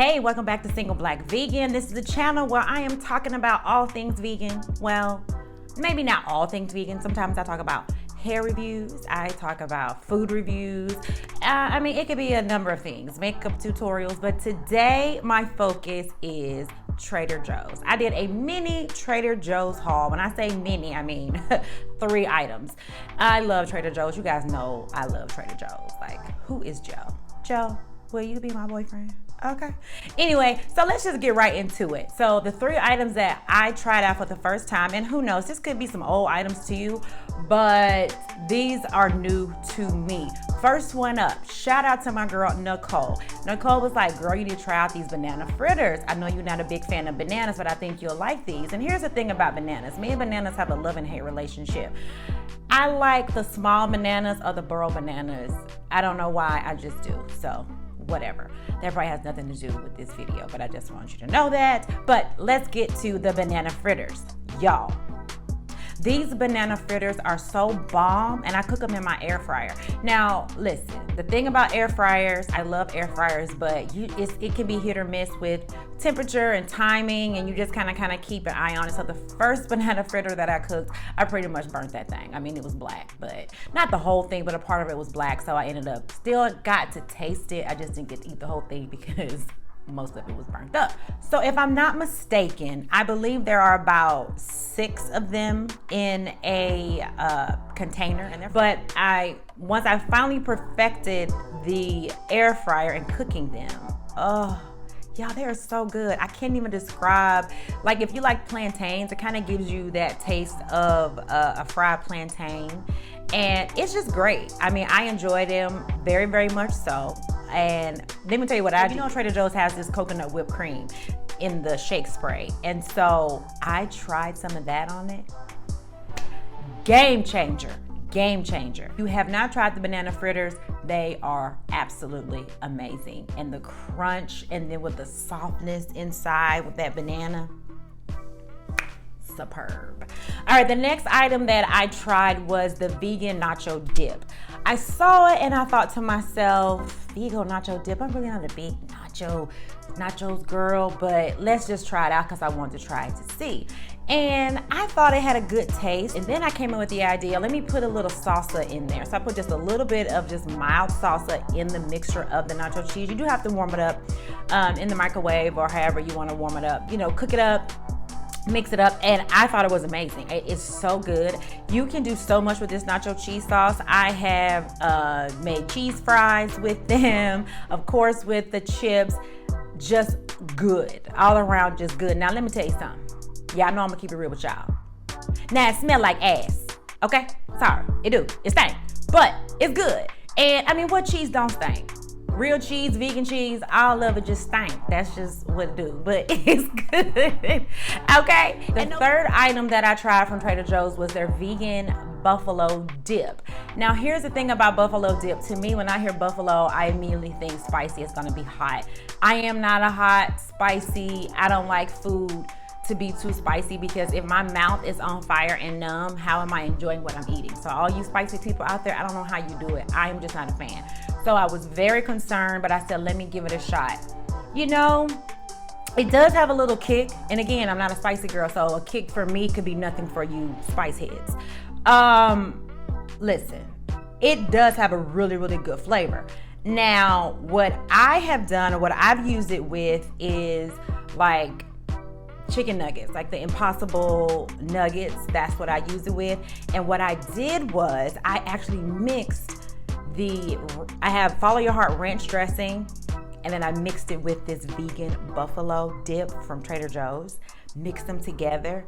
Hey, welcome back to Single Black Vegan. This is the channel where I am talking about all things vegan. Well, maybe not all things vegan. Sometimes I talk about hair reviews. I talk about food reviews. It could be a number of things, makeup tutorials, but today my focus is Trader Joe's. I did a mini Trader Joe's haul. When I say mini, I mean 3 items. I love Trader Joe's. You guys know I love Trader Joe's. Like, who is Joe? Joe, will you be my boyfriend? Okay. Anyway, so let's just get right into it. So the 3 items that I tried out for the first time, and who knows, this could be some old items to you, but these are new to me. First one up, shout out to my girl, Nicole. Nicole was like, girl, you need to try out these banana fritters. I know you're not a big fan of bananas, but I think you'll like these. And here's the thing about bananas. Me and bananas have a love and hate relationship. I like the small bananas or the burro bananas. I don't know why, I just do. So whatever. That probably has nothing to do with this video, but I just want you to know that. But let's get to the banana fritters. Y'all, these banana fritters are so bomb, and I cook them in my air fryer. Now, listen, the thing about air fryers, I love air fryers, but it can be hit or miss with temperature and timing, and you just kind of keep an eye on it. So the first banana fritter that I cooked, I pretty much burnt that thing. I mean, it was black, but not the whole thing, but a part of it was black. So I ended up still got to taste it. I just didn't get to eat the whole thing because most of it was burnt up. So if I'm not mistaken, I believe there are about 6 of them in a container. But once I finally perfected the air fryer and cooking them, oh, y'all, they are so good. I can't even describe. Like, if you like plantains, it kind of gives you that taste of a fried plantain. And it's just great. I mean, I enjoy them very, very much so. And let me tell you what I do. You know, Trader Joe's has this coconut whipped cream in the shake spray. And so I tried some of that on it. Game changer. Game changer. If you have not tried the banana fritters, they are absolutely amazing. And the crunch, and then with the softness inside with that banana, superb. All right, the next item that I tried was the vegan nacho dip. I saw it and I thought to myself, vegan nacho dip, I'm really not a big nachos girl, but let's just try it out because I wanted to try it to see. And I thought it had a good taste. And then I came in with the idea, let me put a little salsa in there. So I put just a little bit of just mild salsa in the mixture of the nacho cheese. You do have to warm it up in the microwave or however you want to warm it up. You know, cook it up, mix it up, and I thought it was amazing. It is so good. You can do so much with this nacho cheese sauce. I have made cheese fries with them, of course, with the chips. Just good, all around, just good. Now let me tell you something. Y'all know I'm gonna keep it real with y'all. Now it smell like ass, okay? Sorry, it do, it stink, but it's good. And I mean, what cheese don't stink? Real cheese, vegan cheese, all of it just stink. That's just what it do, but it's good, okay? The third item that I tried from Trader Joe's was their vegan buffalo dip. Now here's the thing about buffalo dip. To me, when I hear buffalo, I immediately think spicy. It's gonna be hot. I am not a hot, spicy, I don't like food to be too spicy, because if my mouth is on fire and numb, how am I enjoying what I'm eating? So all you spicy people out there, I don't know how you do it. I am just not a fan. So I was very concerned, but I said, let me give it a shot. You know, it does have a little kick. And again, I'm not a spicy girl, so a kick for me could be nothing for you spice heads. Listen, it does have a really, really good flavor. Now, what I have done, or what I've used it with, is like chicken nuggets, like the Impossible nuggets. That's what I use it with. And what I did was I actually mixed I have Follow Your Heart ranch dressing, and then I mixed it with this vegan buffalo dip from Trader Joe's. Mixed them together.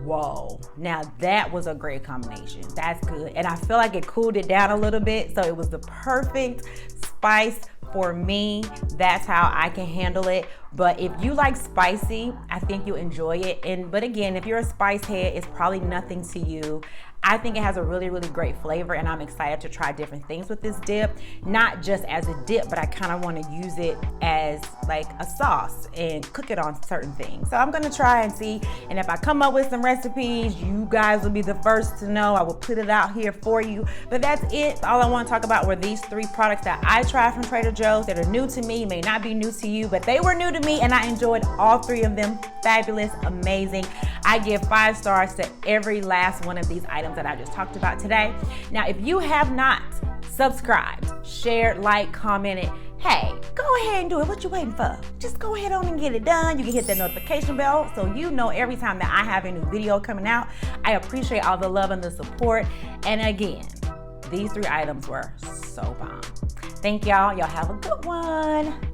Whoa, now that was a great combination. That's good. And I feel like it cooled it down a little bit, so it was the perfect spice for me. That's how I can handle it. But if you like spicy, I think you'll enjoy it. But again, if you're a spice head, it's probably nothing to you. I think it has a really, really great flavor, and I'm excited to try different things with this dip. Not just as a dip, but I kind of want to use it as like a sauce and cook it on certain things. So I'm gonna try and see, and if I come up with some recipes, you guys will be the first to know. I will put it out here for you. But that's it. All I want to talk about were these 3 products that I tried from Trader Joe's that are new to me, may not be new to you, but they were new to me, and I enjoyed all 3 of them. Fabulous, amazing. I give 5 stars to every last one of these items that I just talked about today. Now, if you have not subscribed, shared, liked, commented, hey, go ahead and do it. What you waiting for? Just go ahead on and get it done. You can hit that notification bell so you know every time that I have a new video coming out. I appreciate all the love and the support. And again, these 3 items were so bomb. Thank y'all. Y'all have a good one.